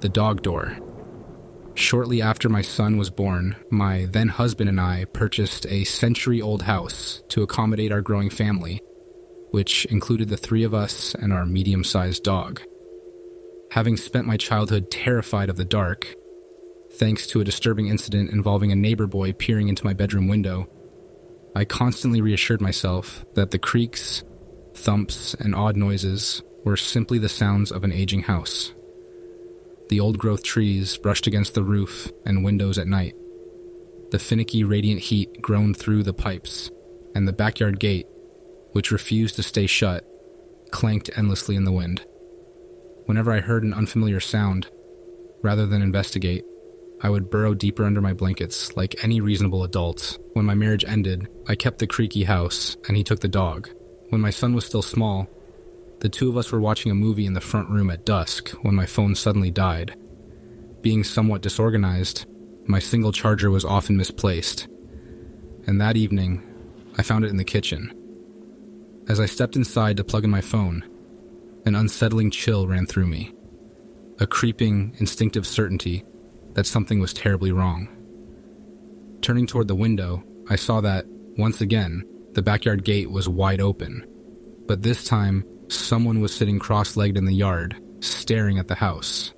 the dog door. Shortly after my son was born, my then husband and I purchased a century-old house to accommodate our growing family, which included the three of us and our medium-sized dog. Having spent my childhood terrified of the dark, thanks to a disturbing incident involving a neighbor boy peering into my bedroom window, I constantly reassured myself that the creaks, thumps, and odd noises were simply the sounds of an aging house. The old-growth trees brushed against the roof and windows at night. The finicky, radiant heat groaned through the pipes, and the backyard gate, which refused to stay shut, clanked endlessly in the wind. Whenever I heard an unfamiliar sound, rather than investigate, I would burrow deeper under my blankets like any reasonable adult. When my marriage ended, I kept the creaky house, and he took the dog. When my son was still small, the two of us were watching a movie in the front room at dusk when my phone suddenly died. Being somewhat disorganized, my single charger was often misplaced, and that evening, I found it in the kitchen. As I stepped inside to plug in my phone, an unsettling chill ran through me, a creeping, instinctive certainty that something was terribly wrong. Turning toward the window, I saw that, once again, the backyard gate was wide open, but this time, someone was sitting cross-legged in the yard, staring at the house.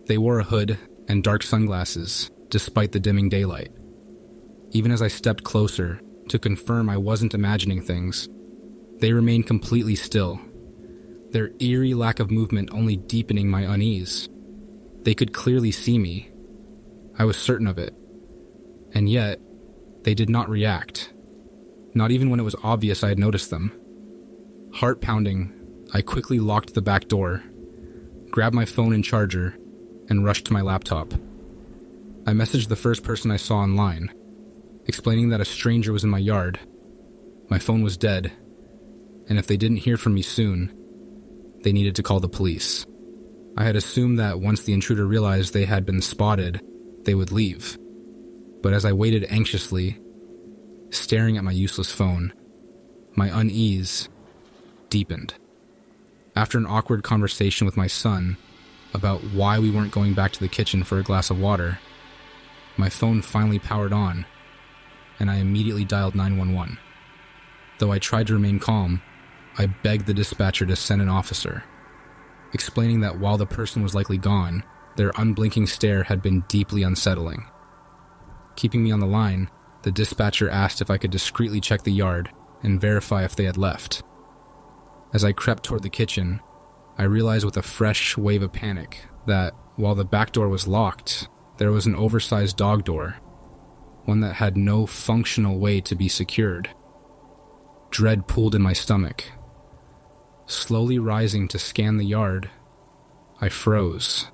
They wore a hood and dark sunglasses, despite the dimming daylight. Even as I stepped closer to confirm I wasn't imagining things, they remained completely still, their eerie lack of movement only deepening my unease. They could clearly see me. I was certain of it. And yet, they did not react. Not even when it was obvious I had noticed them. Heart pounding, I quickly locked the back door, grabbed my phone and charger, and rushed to my laptop. I messaged the first person I saw online, explaining that a stranger was in my yard. My phone was dead, and if they didn't hear from me soon, they needed to call the police. I had assumed that once the intruder realized they had been spotted, they would leave. But as I waited anxiously, staring at my useless phone, my unease deepened. After an awkward conversation with my son about why we weren't going back to the kitchen for a glass of water, my phone finally powered on, and I immediately dialed 911. Though I tried to remain calm, I begged the dispatcher to send an officer, explaining that while the person was likely gone, their unblinking stare had been deeply unsettling. Keeping me on the line, the dispatcher asked if I could discreetly check the yard and verify if they had left. As I crept toward the kitchen, I realized with a fresh wave of panic that while the back door was locked, there was an oversized dog door, one that had no functional way to be secured. Dread pooled in my stomach. Slowly rising to scan the yard, I froze.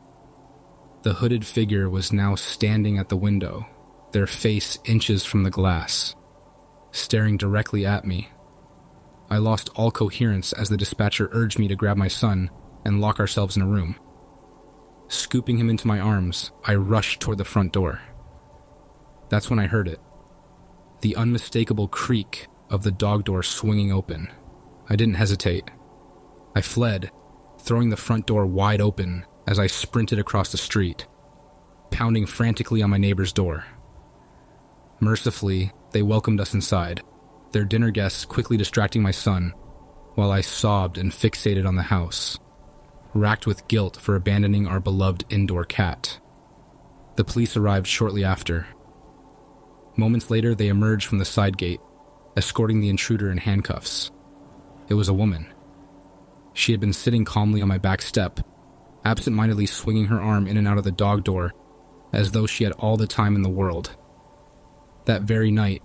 The hooded figure was now standing at the window, their face inches from the glass, staring directly at me. I lost all coherence as the dispatcher urged me to grab my son and lock ourselves in a room. Scooping him into my arms, I rushed toward the front door. That's when I heard it. The unmistakable creak of the dog door swinging open. I didn't hesitate. I fled, throwing the front door wide open as I sprinted across the street, pounding frantically on my neighbor's door. Mercifully, they welcomed us inside, their dinner guests quickly distracting my son, while I sobbed and fixated on the house, racked with guilt for abandoning our beloved indoor cat. The police arrived shortly after. Moments later, they emerged from the side gate, escorting the intruder in handcuffs. It was a woman. She had been sitting calmly on my back step, absent-mindedly swinging her arm in and out of the dog door, as though she had all the time in the world. That very night,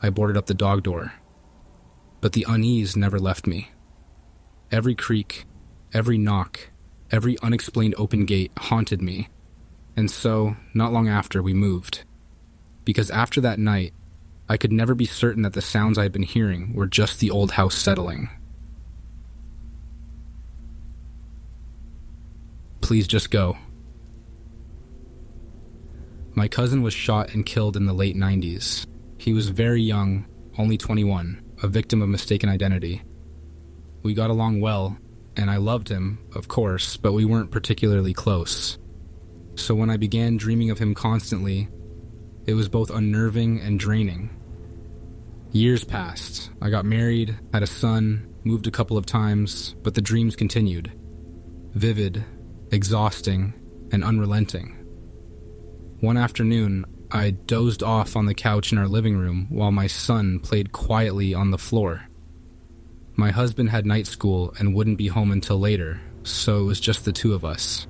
I boarded up the dog door, but the unease never left me. Every creak, every knock, every unexplained open gate haunted me, and so, not long after, we moved. Because after that night, I could never be certain that the sounds I had been hearing were just the old house settling. Please just go. My cousin was shot and killed in the late 90s. He was very young, only 21, a victim of mistaken identity. We got along well, and I loved him, of course, but we weren't particularly close. So when I began dreaming of him constantly, it was both unnerving and draining. Years passed. I got married, had a son, moved a couple of times, but the dreams continued. Vivid, exhausting, and unrelenting. One afternoon, I dozed off on the couch in our living room while my son played quietly on the floor. My husband had night school and wouldn't be home until later, so it was just the two of us.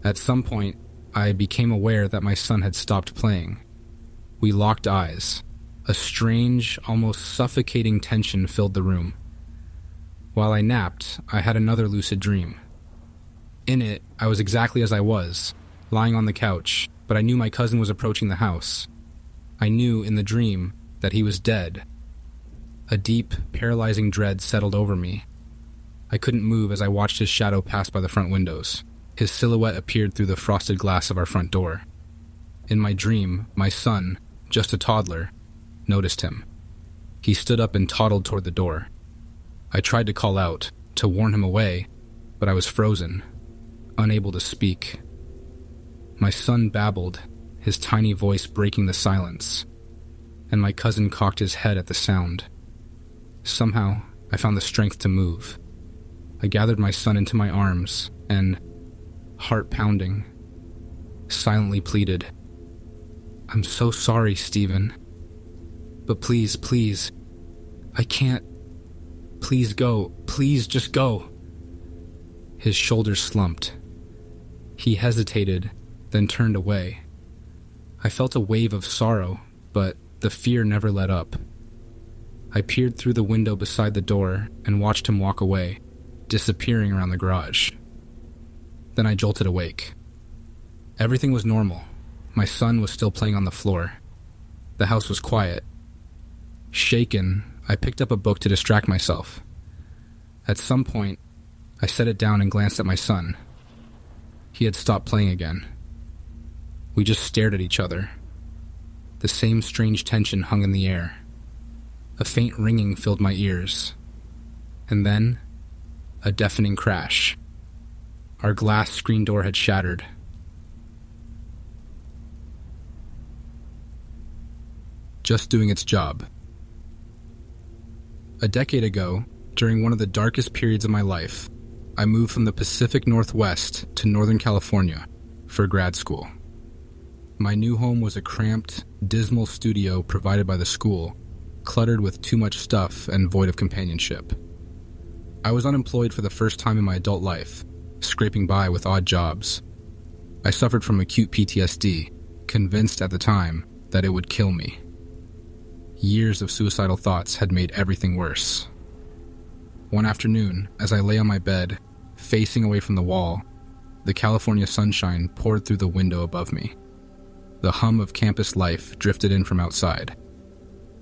At some point, I became aware that my son had stopped playing. We locked eyes. A strange, almost suffocating tension filled the room. While I napped, I had another lucid dream. In it, I was exactly as I was, lying on the couch, but I knew my cousin was approaching the house. I knew in the dream that he was dead. A deep, paralyzing dread settled over me. I couldn't move as I watched his shadow pass by the front windows. His silhouette appeared through the frosted glass of our front door. In my dream, my son, just a toddler, noticed him. He stood up and toddled toward the door. I tried to call out, to warn him away, but I was frozen, unable to speak. My son babbled, his tiny voice breaking the silence, and my cousin cocked his head at the sound. Somehow, I found the strength to move. I gathered my son into my arms and, heart pounding, silently pleaded, "I'm so sorry, Stephen. But please, I can't. Please go. Please just go." His shoulders slumped. He hesitated, then turned away. I felt a wave of sorrow, but the fear never let up. I peered through the window beside the door and watched him walk away, disappearing around the garage. Then I jolted awake. Everything was normal. My son was still playing on the floor. The house was quiet. Shaken, I picked up a book to distract myself. At some point, I set it down and glanced at my son. He had stopped playing again. We just stared at each other. The same strange tension hung in the air. A faint ringing filled my ears. And then, a deafening crash. Our glass screen door had shattered. Just doing its job. A decade ago, during one of the darkest periods of my life, I moved from the Pacific Northwest to Northern California for grad school. My new home was a cramped, dismal studio provided by the school, cluttered with too much stuff and void of companionship. I was unemployed for the first time in my adult life, scraping by with odd jobs. I suffered from acute PTSD, convinced at the time that it would kill me. Years of suicidal thoughts had made everything worse. One afternoon, as I lay on my bed, facing away from the wall, the California sunshine poured through the window above me. The hum of campus life drifted in from outside.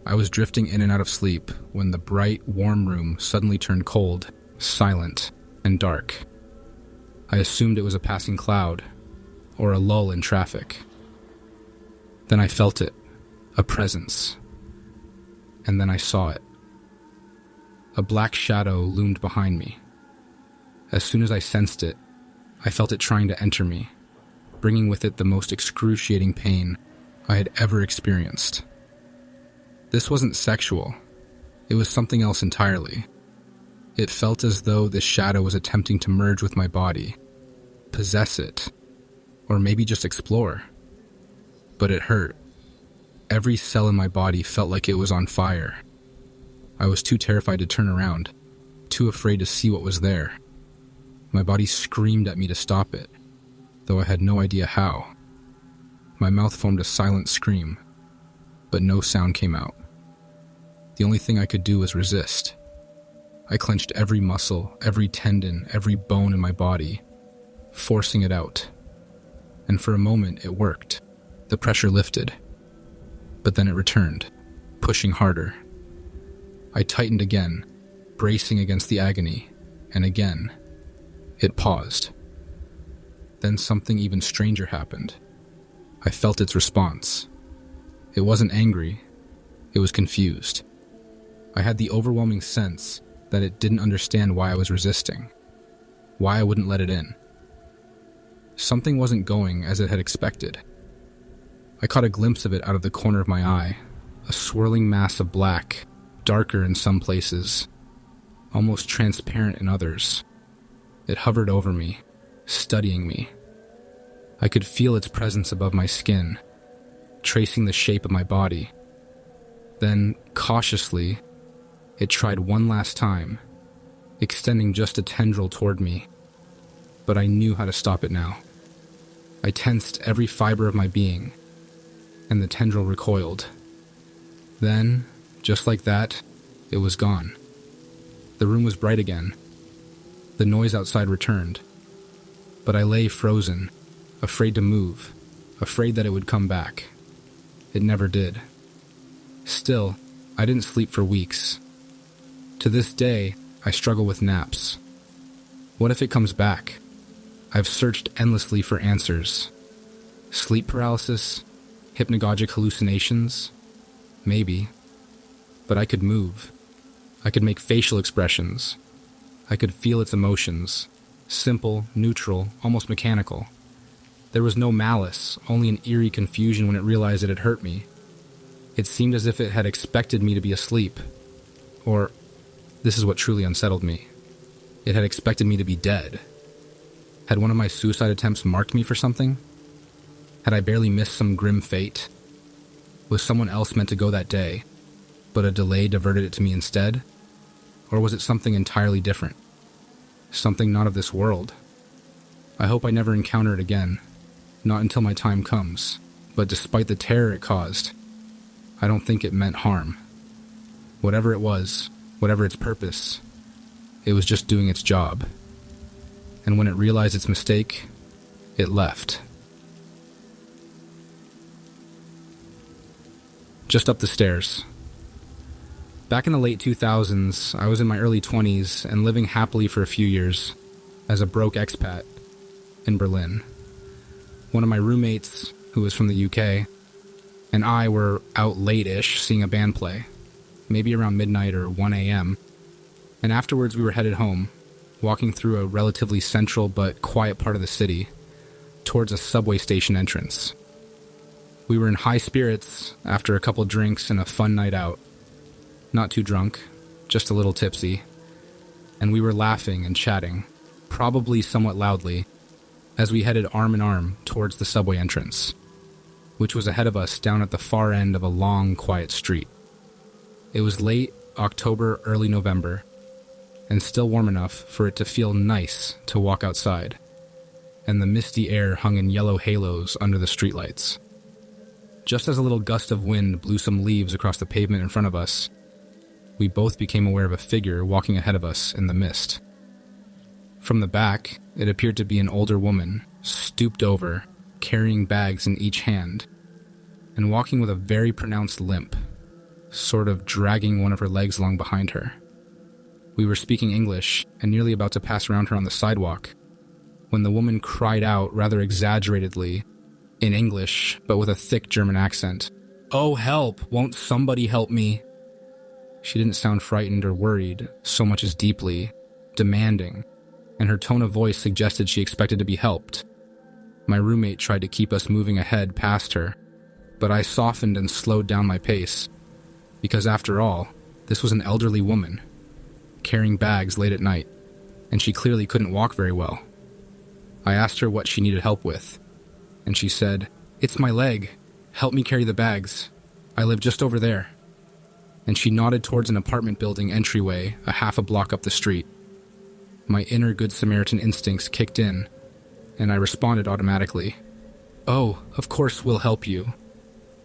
I was drifting in and out of sleep when the bright, warm room suddenly turned cold, silent, and dark. I assumed it was a passing cloud, or a lull in traffic. Then I felt it, a presence. And then I saw it. A black shadow loomed behind me. As soon as I sensed it, I felt it trying to enter me, bringing with it the most excruciating pain I had ever experienced. This wasn't sexual. It was something else entirely. It felt as though this shadow was attempting to merge with my body, possess it, or maybe just explore. But it hurt. Every cell in my body felt like it was on fire. I was too terrified to turn around, too afraid to see what was there. My body screamed at me to stop it, though I had no idea how. My mouth formed a silent scream, but no sound came out. The only thing I could do was resist. I clenched every muscle, every tendon, every bone in my body, forcing it out. And for a moment it worked. The pressure lifted. But then it returned, pushing harder. I tightened again, bracing against the agony, and again, it paused. Then something even stranger happened. I felt its response. It wasn't angry, it was confused. I had the overwhelming sense that it didn't understand why I was resisting. why I wouldn't let it in. Something wasn't going as it had expected. I caught a glimpse of it out of the corner of my eye, a swirling mass of black, darker in some places, almost transparent in others. It hovered over me, studying me. I could feel its presence above my skin, tracing the shape of my body. Then, cautiously, it tried one last time, extending just a tendril toward me. But I knew how to stop it now. I tensed every fiber of my being, and the tendril recoiled. Then, just like that, it was gone. The room was bright again. The noise outside returned. But I lay frozen, afraid to move, afraid that it would come back. It never did. Still, I didn't sleep for weeks. To this day, I struggle with naps. What if it comes back? I've searched endlessly for answers. Sleep paralysis? Hypnagogic hallucinations? Maybe. But I could move. I could make facial expressions. I could feel its emotions. Simple, neutral, almost mechanical. There was no malice, only an eerie confusion when it realized it had hurt me. It seemed as if it had expected me to be asleep. Or, this is what truly unsettled me, it had expected me to be dead. Had one of my suicide attempts marked me for something? Had I barely missed some grim fate? Was someone else meant to go that day, but a delay diverted it to me instead? Or was it something entirely different? Something not of this world? I hope I never encounter it again, not until my time comes, but despite the terror it caused, I don't think it meant harm. Whatever it was, whatever its purpose, it was just doing its job. And when it realized its mistake, it left. Just up the stairs. Back in the late 2000s, I was in my early 20s and living happily for a few years as a broke expat in Berlin. One of my roommates, who was from the UK, and I were out late-ish seeing a band play, maybe around midnight or 1 a.m., and afterwards we were headed home, walking through a relatively central but quiet part of the city, towards a subway station entrance. We were in high spirits after a couple drinks and a fun night out. Not too drunk, just a little tipsy, and we were laughing and chatting, probably somewhat loudly, as we headed arm in arm towards the subway entrance, which was ahead of us down at the far end of a long, quiet street. It was late October, early November, and still warm enough for it to feel nice to walk outside, and the misty air hung in yellow halos under the streetlights. Just as a little gust of wind blew some leaves across the pavement in front of us, we both became aware of a figure walking ahead of us in the mist. From the back, it appeared to be an older woman, stooped over, carrying bags in each hand, and walking with a very pronounced limp, sort of dragging one of her legs along behind her. We were speaking English and nearly about to pass around her on the sidewalk, when the woman cried out rather exaggeratedly, in English, but with a thick German accent, "Oh, help! Won't somebody help me?" She didn't sound frightened or worried, so much as deeply, demanding, and her tone of voice suggested she expected to be helped. My roommate tried to keep us moving ahead past her, but I softened and slowed down my pace, because after all, this was an elderly woman, carrying bags late at night, and she clearly couldn't walk very well. I asked her what she needed help with, and she said, "It's my leg. Help me carry the bags. I live just over there." And she nodded towards an apartment building entryway a half a block up the street. My inner Good Samaritan instincts kicked in, and I responded automatically. "Oh, of course we'll help you."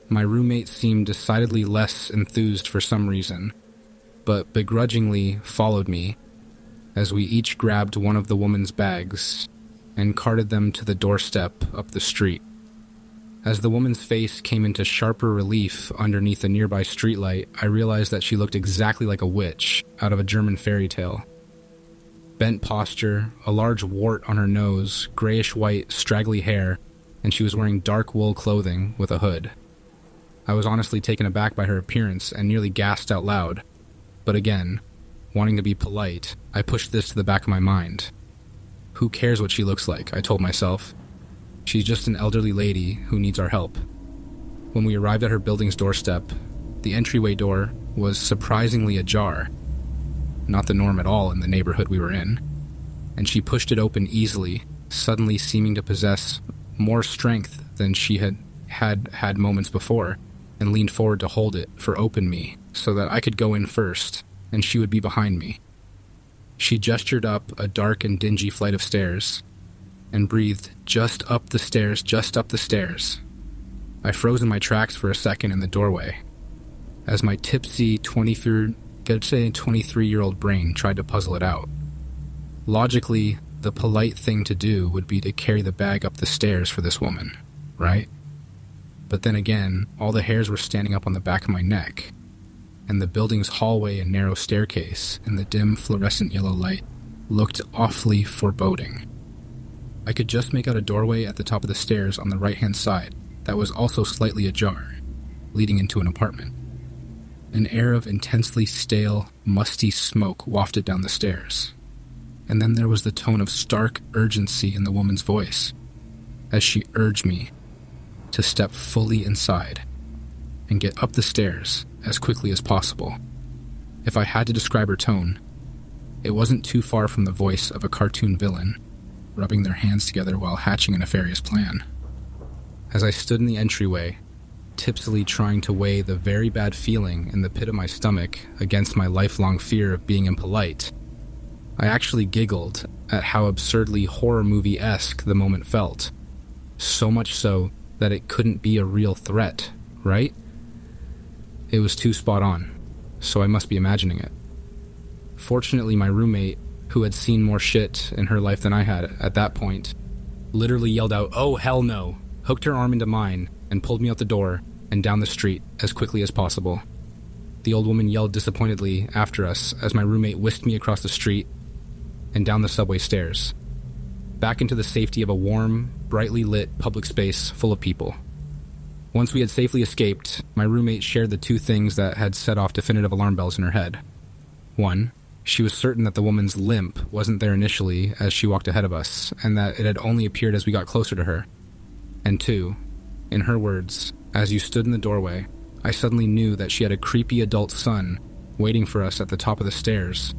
My roommate seemed decidedly less enthused for some reason, but begrudgingly followed me as we each grabbed one of the woman's bags and carted them to the doorstep up the street. As the woman's face came into sharper relief underneath a nearby streetlight, I realized that she looked exactly like a witch out of a German fairy tale. Bent posture, a large wart on her nose, grayish-white, straggly hair, and she was wearing dark wool clothing with a hood. I was honestly taken aback by her appearance and nearly gasped out loud. But again, wanting to be polite, I pushed this to the back of my mind. Who cares what she looks like, I told myself. She's just an elderly lady who needs our help. When we arrived at her building's doorstep, the entryway door was surprisingly ajar. Not the norm at all in the neighborhood we were in. And she pushed it open easily, suddenly seeming to possess more strength than she had moments before, and leaned forward to hold it for open me so that I could go in first and she would be behind me. She gestured up a dark and dingy flight of stairs and breathed, "Just up the stairs, just up the stairs." I froze in my tracks for a second in the doorway as my tipsy 23-year-old brain tried to puzzle it out. Logically, the polite thing to do would be to carry the bag up the stairs for this woman, right? But then again, all the hairs were standing up on the back of my neck, and the building's hallway and narrow staircase in the dim fluorescent yellow light looked awfully foreboding. I could just make out a doorway at the top of the stairs on the right-hand side that was also slightly ajar, leading into an apartment. An air of intensely stale, musty smoke wafted down the stairs. And then there was the tone of stark urgency in the woman's voice as she urged me to step fully inside and get up the stairs as quickly as possible. If I had to describe her tone, it wasn't too far from the voice of a cartoon villain, rubbing their hands together while hatching a nefarious plan. As I stood in the entryway, tipsily trying to weigh the very bad feeling in the pit of my stomach against my lifelong fear of being impolite, I actually giggled at how absurdly horror movie-esque the moment felt. So much so that it couldn't be a real threat, right? It was too spot on, so I must be imagining it. Fortunately, my roommate, who had seen more shit in her life than I had at that point, literally yelled out, "Oh, hell no," hooked her arm into mine, and pulled me out the door and down the street as quickly as possible. The old woman yelled disappointedly after us as my roommate whisked me across the street and down the subway stairs, back into the safety of a warm, brightly lit public space full of people. Once we had safely escaped, my roommate shared the two things that had set off definitive alarm bells in her head. One, she was certain that the woman's limp wasn't there initially as she walked ahead of us, and that it had only appeared as we got closer to her. And two, in her words, "As you stood in the doorway, I suddenly knew that she had a creepy adult son waiting for us at the top of the stairs,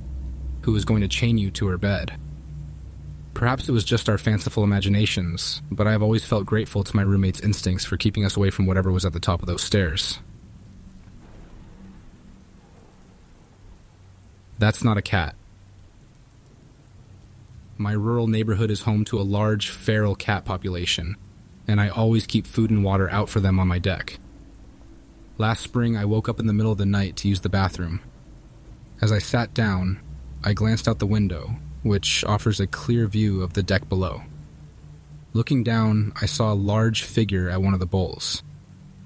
who was going to chain you to her bed." Perhaps it was just our fanciful imaginations, but I have always felt grateful to my roommate's instincts for keeping us away from whatever was at the top of those stairs. That's not a cat. My rural neighborhood is home to a large feral cat population, and I always keep food and water out for them on my deck. Last spring, I woke up in the middle of the night to use the bathroom. As I sat down, I glanced out the window, which offers a clear view of the deck below. Looking down, I saw a large figure at one of the bowls,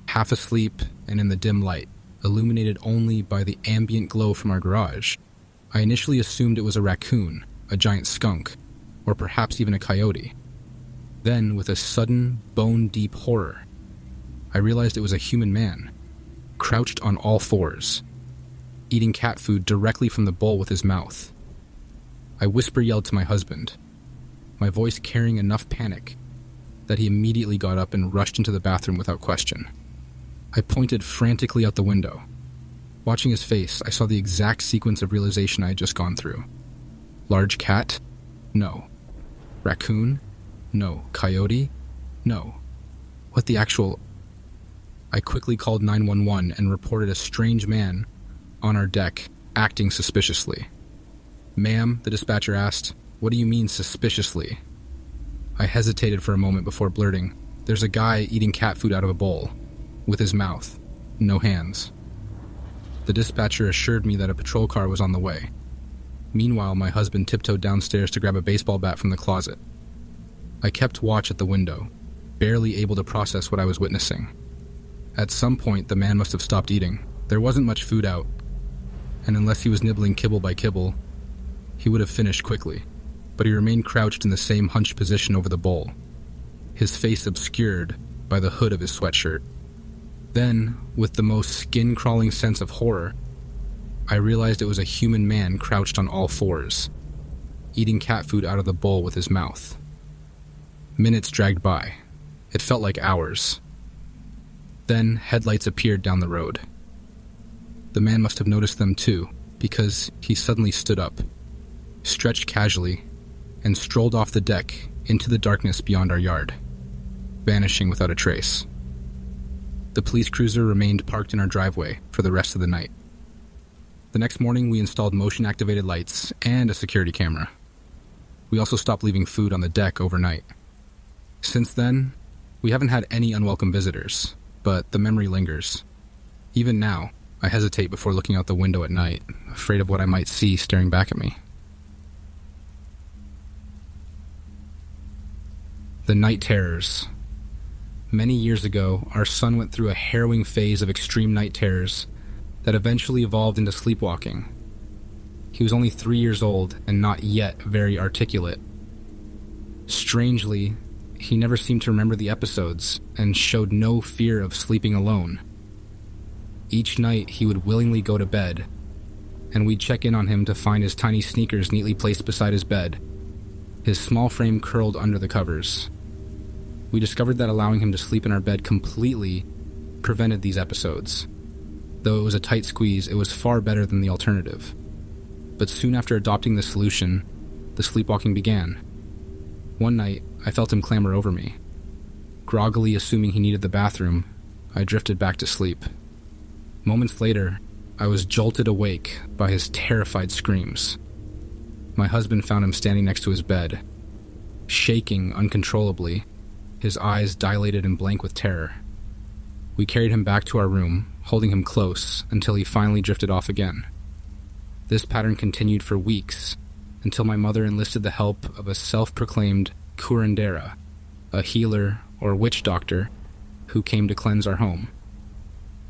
half asleep and in the dim light, illuminated only by the ambient glow from our garage. I initially assumed it was a raccoon, a giant skunk, or perhaps even a coyote. Then, with a sudden, bone-deep horror, I realized it was a human man, crouched on all fours, eating cat food directly from the bowl with his mouth. I whisper-yelled to my husband, my voice carrying enough panic that he immediately got up and rushed into the bathroom without question. I pointed frantically out the window. Watching his face, I saw the exact sequence of realization I had just gone through. Large cat? No. Raccoon? No. Coyote? No. What the actual... I quickly called 911 and reported a strange man on our deck acting suspiciously. "Ma'am," the dispatcher asked, "what do you mean suspiciously?" I hesitated for a moment before blurting, "There's a guy eating cat food out of a bowl, with his mouth, no hands." The dispatcher assured me that a patrol car was on the way. Meanwhile, my husband tiptoed downstairs to grab a baseball bat from the closet. I kept watch at the window, barely able to process what I was witnessing. At some point, the man must have stopped eating. There wasn't much food out, and unless he was nibbling kibble by kibble, he would have finished quickly, but he remained crouched in the same hunched position over the bowl, his face obscured by the hood of his sweatshirt. Then, with the most skin-crawling sense of horror, I realized it was a human man crouched on all fours, eating cat food out of the bowl with his mouth. Minutes dragged by. It felt like hours. Then headlights appeared down the road. The man must have noticed them too, because he suddenly stood up, stretched casually, and strolled off the deck into the darkness beyond our yard, vanishing without a trace. The police cruiser remained parked in our driveway for the rest of the night. The next morning, we installed motion-activated lights and a security camera. We also stopped leaving food on the deck overnight. Since then, we haven't had any unwelcome visitors, but the memory lingers. Even now, I hesitate before looking out the window at night, afraid of what I might see staring back at me. The night terrors. Many years ago, our son went through a harrowing phase of extreme night terrors that eventually evolved into sleepwalking. He was only 3 years old and not yet very articulate. Strangely, he never seemed to remember the episodes and showed no fear of sleeping alone. Each night, he would willingly go to bed, and we'd check in on him to find his tiny sneakers neatly placed beside his bed, his small frame curled under the covers. We discovered that allowing him to sleep in our bed completely prevented these episodes. Though it was a tight squeeze, it was far better than the alternative. But soon after adopting this solution, the sleepwalking began. One night, I felt him clamber over me. Groggily assuming he needed the bathroom, I drifted back to sleep. Moments later, I was jolted awake by his terrified screams. My husband found him standing next to his bed, shaking uncontrollably, his eyes dilated and blank with terror. We carried him back to our room, holding him close until he finally drifted off again. This pattern continued for weeks, until my mother enlisted the help of a self-proclaimed curandera, a healer or witch doctor who came to cleanse our home.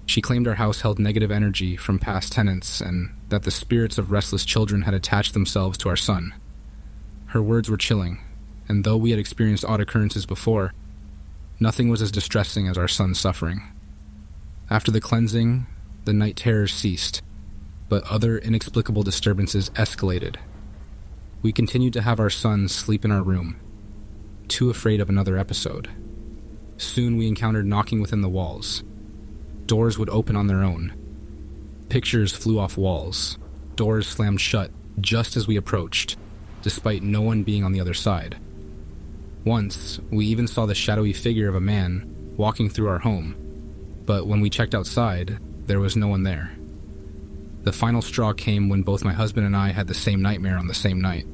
She claimed our house held negative energy from past tenants and that the spirits of restless children had attached themselves to our son. Her words were chilling, and though we had experienced odd occurrences before, nothing was as distressing as our son's suffering. After the cleansing, the night terrors ceased, but other inexplicable disturbances escalated. We continued to have our son sleep in our room, too afraid of another episode. Soon we encountered knocking within the walls. Doors would open on their own. Pictures flew off walls. Doors slammed shut just as we approached, despite no one being on the other side. Once, we even saw the shadowy figure of a man walking through our home, but when we checked outside, there was no one there. The final straw came when both my husband and I had the same nightmare on the same night.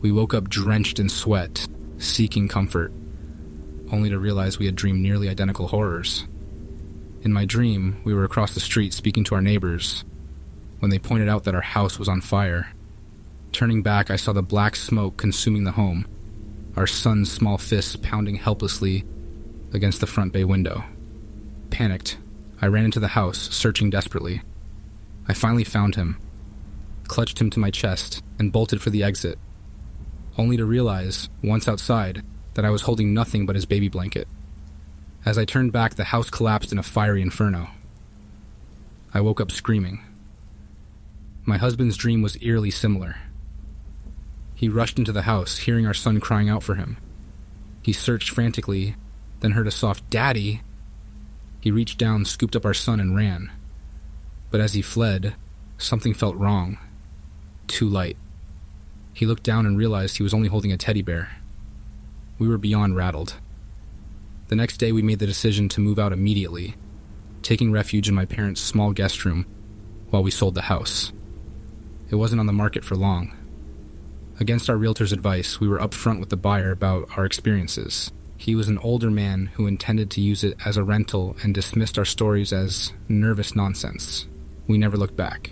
We woke up drenched in sweat, seeking comfort, only to realize we had dreamed nearly identical horrors. In my dream, we were across the street speaking to our neighbors when they pointed out that our house was on fire. Turning back, I saw the black smoke consuming the home, our son's small fists pounding helplessly against the front bay window. Panicked, I ran into the house, searching desperately. I finally found him, clutched him to my chest, and bolted for the exit, only to realize, once outside, that I was holding nothing but his baby blanket. As I turned back, the house collapsed in a fiery inferno. I woke up screaming. My husband's dream was eerily similar. He rushed into the house, hearing our son crying out for him. He searched frantically, then heard a soft "Daddy!" He reached down, scooped up our son, and ran. But as he fled, something felt wrong. Too light. He looked down and realized he was only holding a teddy bear. We were beyond rattled. The next day we made the decision to move out immediately, taking refuge in my parents' small guest room while we sold the house. It wasn't on the market for long. Against our realtor's advice, we were upfront with the buyer about our experiences. He was an older man who intended to use it as a rental and dismissed our stories as nervous nonsense. We never looked back.